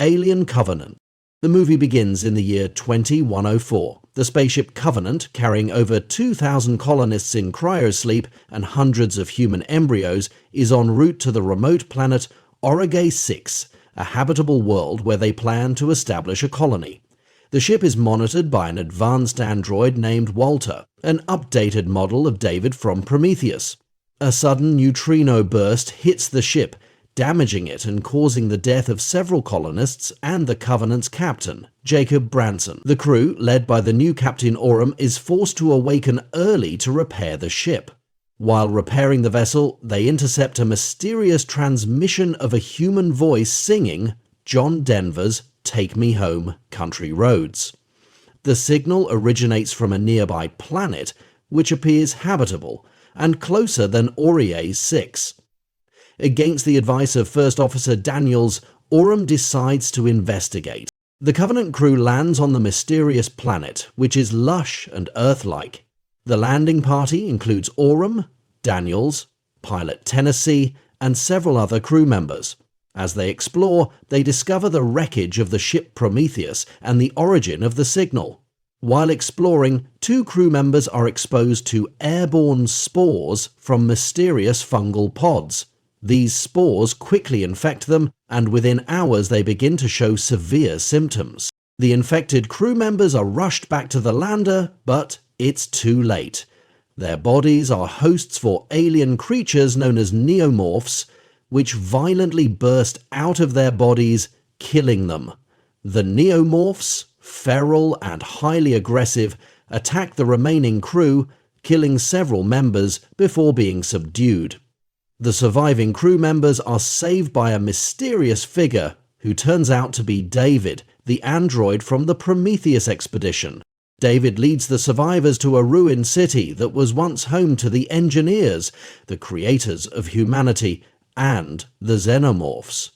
Alien Covenant. The movie begins in the year 2104. The spaceship Covenant, carrying over 2,000 colonists in cryosleep and hundreds of human embryos, is en route to the remote planet Aurigae 6, a habitable world where they plan to establish a colony. The ship is monitored by an advanced android named Walter, an updated model of David from Prometheus. A sudden neutrino burst hits the ship, damaging it and causing the death of several colonists and the Covenant's captain, Jacob Branson. The crew, led by the new Captain Aurum, is forced to awaken early to repair the ship. While repairing the vessel, they intercept a mysterious transmission of a human voice singing John Denver's "Take Me Home, Country Roads." The signal originates from a nearby planet, which appears habitable and closer than Aurigae 6. Against the advice of First Officer Daniels, Aurum decides to investigate. The Covenant crew lands on the mysterious planet, which is lush and Earth-like. The landing party includes Aurum, Daniels, pilot Tennessee, and several other crew members. As they explore, they discover the wreckage of the ship Prometheus and the origin of the signal. While exploring, 2 crew members are exposed to airborne spores from mysterious fungal pods. These spores quickly infect them, and within hours they begin to show severe symptoms. The infected crew members are rushed back to the lander, but it's too late. Their bodies are hosts for alien creatures known as neomorphs, which violently burst out of their bodies, killing them. The neomorphs, feral and highly aggressive, attack the remaining crew, killing several members before being subdued. The surviving crew members are saved by a mysterious figure who turns out to be David, the android from the Prometheus expedition. David leads the survivors to a ruined city that was once home to the engineers, the creators of humanity, and the xenomorphs.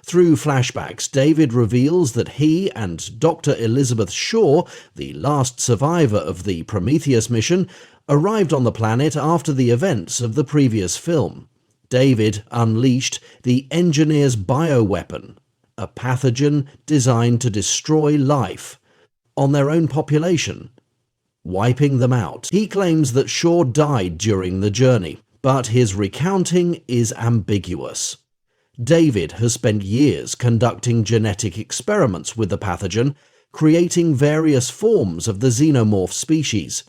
Through flashbacks, David reveals that he and Dr. Elizabeth Shaw, the last survivor of the Prometheus mission, arrived on the planet after the events of the previous film. David unleashed the engineer's bioweapon, a pathogen designed to destroy life, on their own population, wiping them out. He claims that Shaw died during the journey, but his recounting is ambiguous. David has spent years conducting genetic experiments with the pathogen, creating various forms of the xenomorph species.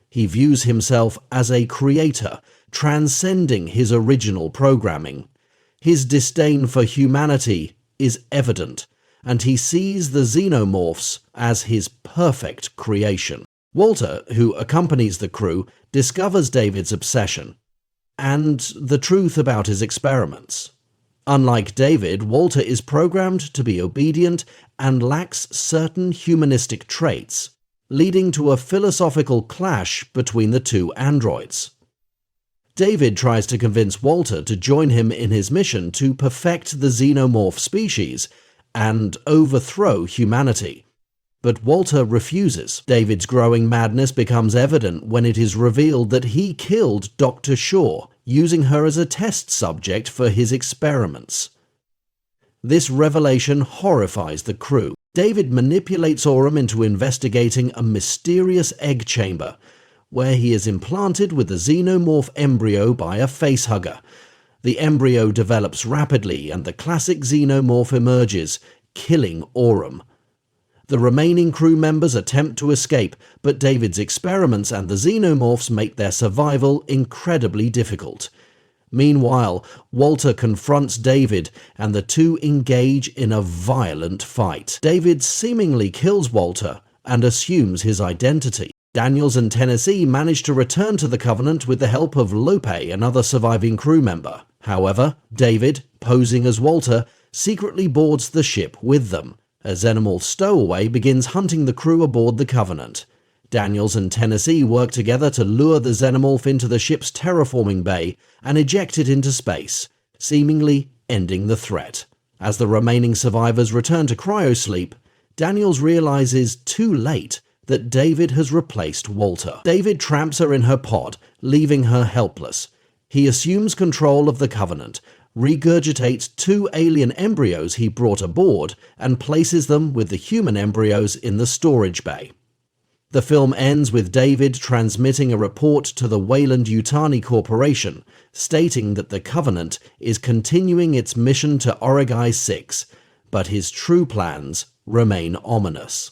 He views himself as a creator, transcending his original programming. His disdain for humanity is evident, and he sees the xenomorphs as his perfect creation. Walter, who accompanies the crew, discovers David's obsession and the truth about his experiments. Unlike David, Walter is programmed to be obedient and lacks certain humanistic traits, leading to a philosophical clash between the 2 androids. David tries to convince Walter to join him in his mission to perfect the xenomorph species and overthrow humanity. But Walter refuses. David's growing madness becomes evident when it is revealed that he killed Dr. Shaw, using her as a test subject for his experiments. This revelation horrifies the crew. David manipulates Aurum into investigating a mysterious egg chamber, where he is implanted with the xenomorph embryo by a facehugger. The embryo develops rapidly and the classic xenomorph emerges, killing Aurum. The remaining crew members attempt to escape, but David's experiments and the xenomorphs make their survival incredibly difficult. Meanwhile, Walter confronts David, and the 2 engage in a violent fight. David seemingly kills Walter and assumes his identity. Daniels and Tennessee manage to return to the Covenant with the help of Lope, another surviving crew member. However, David, posing as Walter, secretly boards the ship with them. A xenomorph stowaway begins hunting the crew aboard the Covenant. Daniels and Tennessee work together to lure the xenomorph into the ship's terraforming bay and eject it into space, seemingly ending the threat. As the remaining survivors return to cryosleep, Daniels realizes too late that David has replaced Walter. David traps her in her pod, leaving her helpless. He assumes control of the Covenant, regurgitates 2 alien embryos he brought aboard and places them with the human embryos in the storage bay. The film ends with David transmitting a report to the Weyland-Yutani Corporation, stating that the Covenant is continuing its mission to Origai 6, but his true plans remain ominous.